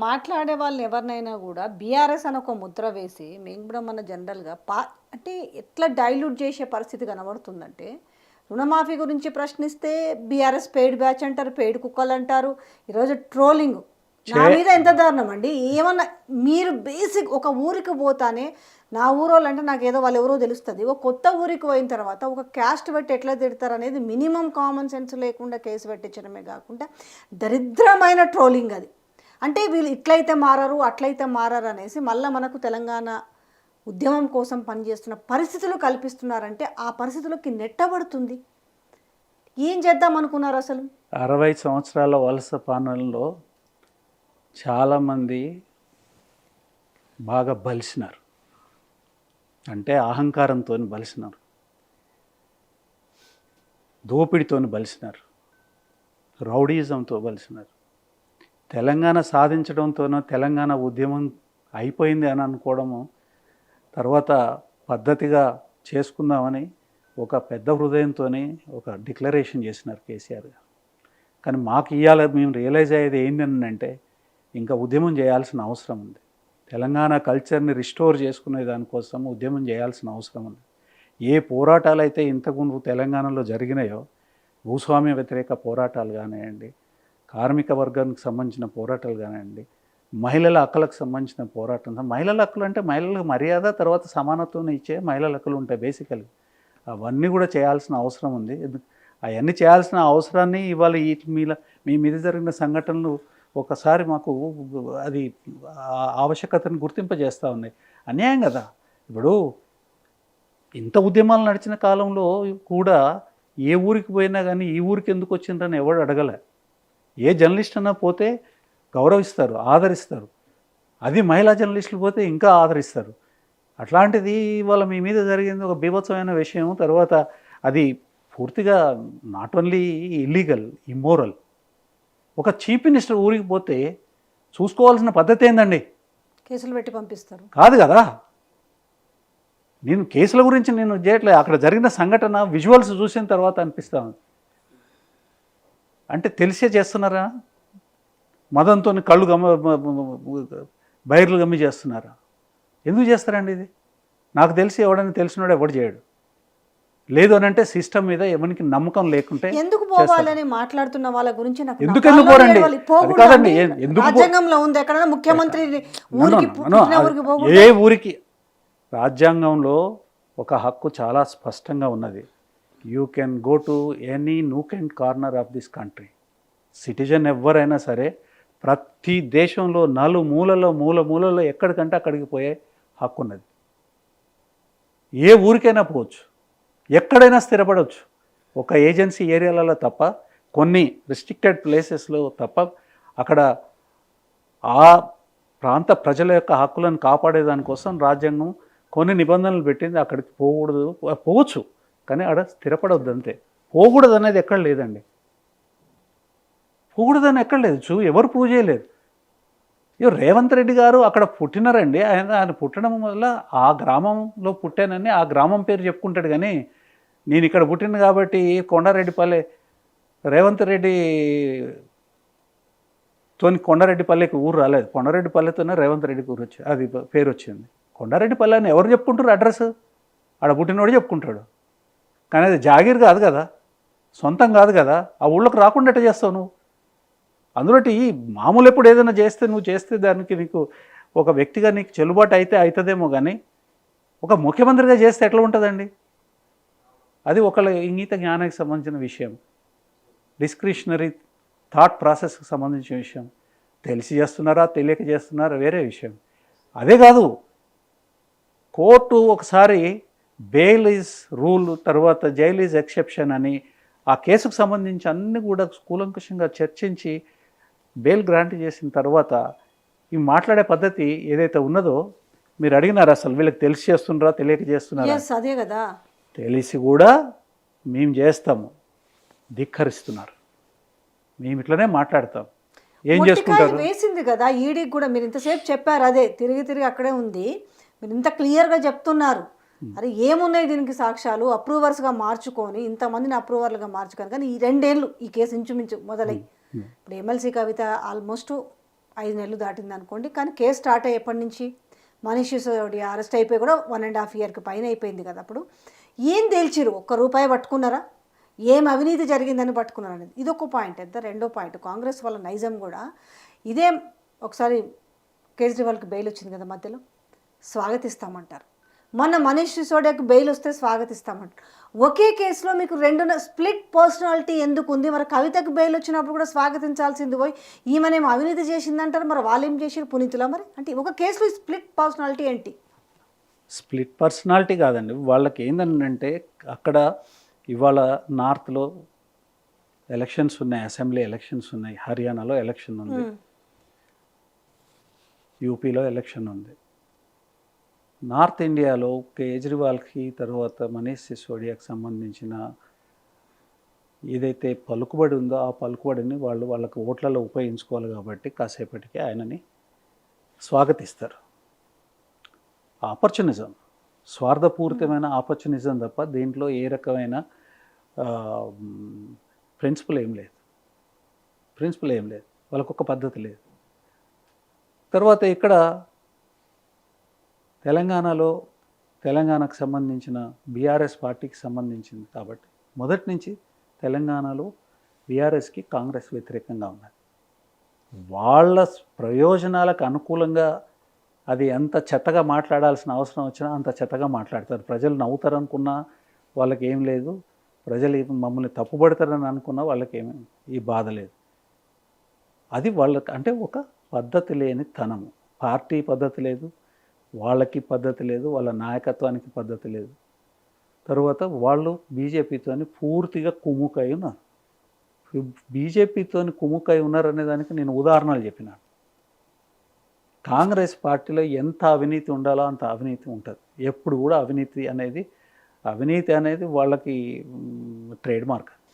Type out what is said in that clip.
మాట్లాడే వాళ్ళని ఎవరినైనా కూడా బీఆర్ఎస్ అని ఒక ముద్ర వేసి మేము కూడా మన జనరల్గా అంటే ఎట్లా డైల్యూట్ చేసే పరిస్థితి కనబడుతుందంటే రుణమాఫీ గురించి ప్రశ్నిస్తే బీఆర్ఎస్ పెయిడ్ బ్యాచ్ అంటారు, పెయిడ్ కుక్కలు అంటారు. ఈరోజు ట్రోలింగ్ నా మీద ఎంత దారుణం అండి. ఏమన్నా మీరు బేసిక్ ఒక ఊరికి పోతానే నా ఊరోళ్ళు అంటే నాకు ఏదో వాళ్ళు ఎవరో తెలుస్తుంది. ఒక కొత్త ఊరికి పోయిన తర్వాత ఒక క్యాస్ట్ పెట్టి ఎట్లా తిడతారు అనేది మినిమం కామన్ సెన్స్ లేకుండా కేసు పెట్టించడమే కాకుండా దరిద్రమైన ట్రోలింగ్ అది. అంటే వీళ్ళు ఇట్లయితే మారారు అట్లయితే మారారు అనేసి మళ్ళీ మనకు తెలంగాణ ఉద్యమం కోసం పనిచేస్తున్న పరిస్థితులు కల్పిస్తున్నారంటే ఆ పరిస్థితులకి నెట్టబడుతుంది. ఏం చేద్దాం అనుకున్నారు అసలు? 60 సంవత్సరాల వలస పాలనలో చాలామంది బాగా బలిసినారు. అంటే అహంకారంతో బలిసినారు, దోపిడితో బలిసినారు, రౌడీజంతో బలిసినారు. తెలంగాణ సాధించడంతోనో తెలంగాణ ఉద్యమం అయిపోయింది అని అనుకోవడము, తర్వాత పద్ధతిగా చేసుకుందామని ఒక పెద్ద హృదయంతో ఒక డిక్లరేషన్ చేసినారు కేసీఆర్ గారు. కానీ మాకు ఇవాళ మేము రియలైజ్ అయ్యేది ఏంటంటే ఇంకా ఉద్యమం చేయాల్సిన అవసరం ఉంది. తెలంగాణ కల్చర్ని రిస్టోర్ చేసుకునే దానికోసం ఉద్యమం చేయాల్సిన అవసరం ఉంది. ఏ పోరాటాలు అయితే ఇంతకుముందు తెలంగాణలో జరిగినాయో, భూస్వామ్య వ్యతిరేక పోరాటాలు కానివ్వండి, కార్మిక వర్గానికి సంబంధించిన పోరాటాలు కానివ్వండి, మహిళల హక్కులకు సంబంధించిన పోరాటం. మహిళల హక్కులు అంటే మహిళలకు మర్యాద, తర్వాత సమానత్వం ఇచ్చే మహిళల హక్కులు ఉంటాయి బేసికల్గా. అవన్నీ కూడా చేయాల్సిన అవసరం ఉంది. అవన్నీ చేయాల్సిన అవసరాన్ని ఇవాళ మీ మీద జరిగిన సంఘటనలు ఒకసారి మాకు అది ఆవశ్యకతను గుర్తింపజేస్తూ ఉన్నాయి. అన్యాయం కదా. ఇప్పుడు ఇంత ఉద్యమాలు నడిచిన కాలంలో కూడా ఏ ఊరికి పోయినా కానీ ఈ ఊరికి ఎందుకు వచ్చిందని ఎవడు అడగలే. ఏ జర్నలిస్ట్ అన్నా పోతే గౌరవిస్తారు, ఆదరిస్తారు. అది మహిళా జర్నలిస్టులు పోతే ఇంకా ఆదరిస్తారు. అట్లాంటిది ఇవాళ మీ మీద జరిగింది ఒక బీభత్సమైన విషయం. తర్వాత అది పూర్తిగా నాట్ ఓన్లీ ఇల్లీగల్, ఇమ్మోరల్. ఒక చీఫ్ మినిస్టర్ ఊరికి పోతే చూసుకోవాల్సిన పద్ధతి ఏందండి? కేసులు పెట్టి పంపిస్తారు కాదు కదా. నేను కేసుల గురించి నేను చేయట్లేదు. అక్కడ జరిగిన సంఘటన విజువల్స్ చూసిన తర్వాత అనిపిస్తాను, అంటే తెలిసే చేస్తున్నారా? మదంతో కళ్ళు బైర్లు గమ్మి చేస్తున్నారా? ఎందుకు చేస్తారండి ఇది? నాకు తెలిసి ఎవడని తెలిసినాడు ఎవడు చేయడు. లేదు అని అంటే సిస్టమ్ మీద ఎవరికి నమ్మకం లేకుంటే ఎందుకు పోవాలని మాట్లాడుతున్న వాళ్ళ గురించి నాకు ఎందుకు పోరండి? కాదండి, ఎందుకు రాజ్యాంగంలో ఉంది ఎక్కడైనా ముఖ్యమంత్రి ఏ ఊరికి? రాజ్యాంగంలో ఒక హక్కు చాలా స్పష్టంగా ఉన్నది. You can go to any nook and corner of this country. Citizen ఎవరైనా సరే ప్రతి దేశంలో మూలలో ఎక్కడికంటే అక్కడికి పోయే హక్కు ఉన్నది. ఏ ఊరికైనా పోవచ్చు, ఎక్కడైనా స్థిరపడవచ్చు. ఒక ఏజెన్సీ ఏరియాలలో తప్ప, కొన్ని రిస్ట్రిక్టెడ్ ప్లేసెస్లో తప్ప. అక్కడ ఆ ప్రాంత ప్రజల యొక్క హక్కులను కాపాడేదానికోసం రాజ్యాంగం కొన్ని నిబంధనలు పెట్టింది. అక్కడికి పోవచ్చు కానీ ఆడ స్థిరపడవద్దు అంతే. పోకూడదు అనేది ఎక్కడ లేదండి. పోకూడదని ఎక్కడ లేదు. ఎవరు ప్రూవ్ చేయలేదు. రేవంత్ రెడ్డి గారు అక్కడ పుట్టినారండి. ఆయన పుట్టడం వల్ల ఆ గ్రామంలో పుట్టానని ఆ గ్రామం పేరు చెప్పుకుంటాడు. కానీ నేను ఇక్కడ పుట్టిన కాబట్టి కొండారెడ్డిపల్లె, రేవంత్ రెడ్డి తోని కొండారెడ్డిపల్లెకి ఊరు రాలేదు. కొండారెడ్డిపల్లెతోనే రేవంత్ రెడ్డికి ఊరు అది పేరు వచ్చింది. కొండారెడ్డిపల్లె అని ఎవరు చెప్పుకుంటారు? అడ్రస్ ఆడ పుట్టినోడు చెప్పుకుంటాడు. కానీ అది జాగీర్ కాదు కదా, సొంతం కాదు కదా. ఆ ఊళ్ళోకి రాకుండా ఎట్ట చేస్తావు నువ్వు? అందులో మామూలు ఎప్పుడు ఏదైనా చేస్తే దానికి నీకు ఒక వ్యక్తిగా నీకు చెల్లుబాటు అయితే అవుతుందేమో, కానీ ఒక ముఖ్యమంత్రిగా చేస్తే ఎట్లా ఉంటుందండి? అది ఒకళ్ళ ఇంగిత జ్ఞానానికి సంబంధించిన విషయం, డిస్క్రిషనరీ థాట్ ప్రాసెస్కి సంబంధించిన విషయం. తెలిసి చేస్తున్నారా తెలియక చేస్తున్నారా వేరే విషయం. అదే కాదు, కోర్టు ఒకసారి బెయిల్ ఈజ్ రూల్, తర్వాత జైల్ ఈజ్ ఎక్సెప్షన్ అని ఆ కేసుకు సంబంధించి అన్నీ కూడా కూలంకషంగా చర్చించి బెయిల్ గ్రాంట్ చేసిన తర్వాత ఈ మాట్లాడే పద్ధతి ఏదైతే ఉన్నదో, మీరు అడిగినారు అసలు వీళ్ళకి తెలిసి చేస్తున్నారా తెలియక చేస్తున్నారా? అదే కదా. తెలిసి కూడా మేము చేస్తాము, ధిక్కరిస్తున్నారు. మేము ఇట్లనే మాట్లాడతాం. ఏం చేసుకుంటారు? వేసింది కదా ఈడీకి కూడా. మీరు ఇంతసేపు చెప్పారు, అదే తిరిగి అక్కడే ఉంది. మీరు ఇంత క్లియర్గా చెప్తున్నారు. అరే ఏమున్నాయి దీనికి సాక్ష్యాలు? అప్రూవర్స్గా మార్చుకొని ఇంతమందిని అప్రూవర్లుగా మార్చుకొని, కానీ ఈ 2 ఏళ్ళు ఈ కేసు ఇంచుమించు మొదలై ఇప్పుడు ఎమ్మెల్సీ కవిత ఆల్మోస్ట్ 5 నెలలు దాటింది అనుకోండి, కానీ కేసు స్టార్ట్ అయ్యేప్పటి నుంచి మనీష్ సిసోడియా అరెస్ట్ అయిపోయి కూడా 1.5 ఇయర్కి పైన అయిపోయింది కదా. అప్పుడు ఏం తేల్చిరు? ₹1 పట్టుకున్నారా? ఏం అవినీతి జరిగిందని పట్టుకున్నారు అనేది ఇది ఒక పాయింట్. ఎంత రెండో పాయింట్, కాంగ్రెస్ వాళ్ళ నైజం కూడా ఇదే. ఒకసారి కేజ్రీవాల్కి బెయిల్ వచ్చింది కదా మధ్యలో, స్వాగతిస్తామంటారు. మొన్న మనీష్ సిసోడియాకి బెయిల్ వస్తే స్వాగతిస్తామంటారు. ఒకే కేసులో మీకు రెండు స్ప్లిట్ పర్సనాలిటీ ఎందుకు ఉంది? మరి కవితకు బెయిల్ వచ్చినప్పుడు కూడా స్వాగతించాల్సింది పోయి ఈమెనేమో అవినీతి చేసిందంటారు, మరి వాళ్ళు ఏం చేసారు పునీతులా? మరి అంటే ఒక కేసులో స్ప్లిట్ పర్సనాలిటీ ఏంటి? స్ప్లిట్ పర్సనాలిటీ కాదండి, వాళ్ళకి ఏంటంటే అక్కడ ఇవాళ నార్త్లో ఎలక్షన్స్ ఉన్నాయి, అసెంబ్లీ ఎలక్షన్స్ ఉన్నాయి, హర్యానాలో ఎలక్షన్ ఉంది, యూపీలో ఎలక్షన్ ఉంది. నార్త్ ఇండియాలో కేజ్రీవాల్కి తర్వాత మనీష్ సిసోడియాకి సంబంధించిన ఏదైతే పలుకుబడి ఉందో ఆ పలుకుబడిని వాళ్ళకి ఓట్లలో ఉపయోగించుకోవాలి కాబట్టి కాసేపటికి ఆయనని స్వాగతిస్తారు. ఆపర్చునిజం, స్వార్థపూరితమైన ఆపర్చునిజం తప్ప దీంట్లో ఏ రకమైన ప్రిన్సిపల్ ఏం లేదు, వాళ్ళకొక పద్ధతి లేదు. తర్వాత ఇక్కడ తెలంగాణకు సంబంధించిన బీఆర్ఎస్ పార్టీకి సంబంధించింది కాబట్టి మొదటి నుంచి తెలంగాణలో బీఆర్ఎస్కి కాంగ్రెస్ వ్యతిరేకంగా ఉన్నది. వాళ్ళ ప్రయోజనాలకు అనుకూలంగా అది ఎంత చెత్తగా మాట్లాడాల్సిన అవసరం వచ్చినా అంత చెత్తగా మాట్లాడతారు. ప్రజలు నవ్వుతారు అనుకున్నా వాళ్ళకి ఏం లేదు, ప్రజలు మమ్మల్ని తప్పుపడతారని అనుకున్నా వాళ్ళకి ఏమీ ఈ బాధ లేదు. అది వాళ్ళకి అంటే ఒక పద్ధతి లేని తనము. పార్టీ పద్ధతి లేదు, వాళ్ళకి పద్ధతి లేదు, వాళ్ళ నాయకత్వానికి పద్ధతి లేదు. తర్వాత వాళ్ళు బీజేపీతో పూర్తిగా కుమ్ముకై ఉన్నారు. బీజేపీతో కుమ్ముకై ఉన్నారనే దానికి నేను ఉదాహరణలు చెప్పినాను. కాంగ్రెస్ పార్టీలో ఎంత అవినీతి ఉండాలో అంత అవినీతి ఉంటుంది. ఎప్పుడు కూడా అవినీతి అనేది వాళ్ళకి ట్రేడ్ మార్క్.